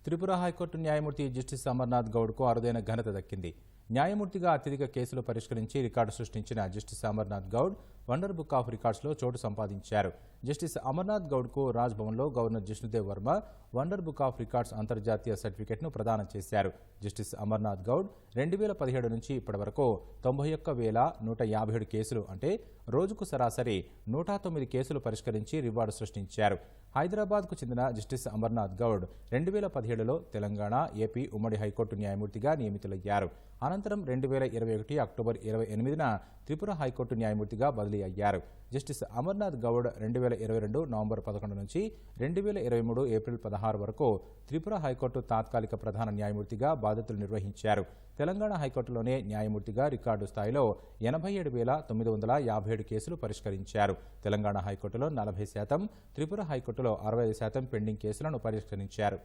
Tripura high court న్యాయమూర్తి justice Amarnath గౌడ్కు అరుదైన ఘనత దక్కింది. న్యాయమూర్తిగా అత్యధిక కేసులు పరిష్కరించి రికార్డు సృష్టించిన justice Amarnath Goud wonder book of రికార్డ్స్లో చోటు సంపాదించారు. జస్టిస్ అమర్నాథ్ గౌడ్కు రాజ్భవన్లో governor Jishnudev Varma wonder book of records అంతర్జాతీయ సర్టిఫికెట్ను ప్రదానం చేశారు. జస్టిస్ అమర్నాథ్ గౌడ్ 2017 నుంచి ఇప్పటి వరకు 91,157 కేసులు అంటే రోజుకు సరాసరి 109 కేసులు పరిష్కరించి రివార్డు సృష్టించారు. హైదరాబాద్కు చెందిన జస్టిస్ అమర్నాథ్ గౌడ్ 2017లో తెలంగాణ, ఏపీ ఉమ్మడి హైకోర్టు న్యాయమూర్తిగా నియమితులయ్యారు. అనంతరం 2021 అక్టోబర్ 28న త్రిపుర హైకోర్టు న్యాయమూర్తిగా బదిలీ అయ్యారు. జస్టిస్ అమర్నాథ్ గౌడ్ 2022 నవంబర్ 11 నుంచి 2023 ఏప్రిల్ 16 వరకు త్రిపుర హైకోర్టు తాత్కాలిక ప్రధాన న్యాయమూర్తిగా బాధ్యతలు నిర్వహించారు. తెలంగాణ హైకోర్టులోనే న్యాయమూర్తిగా రికార్డు స్థాయిలో 87,957 కేసులు పరిష్కరించారు. తెలంగాణ హైకోర్టులో 40%, త్రిపుర హైకోర్టులో 65% పెండింగ్ కేసులను పరిష్కరించారు.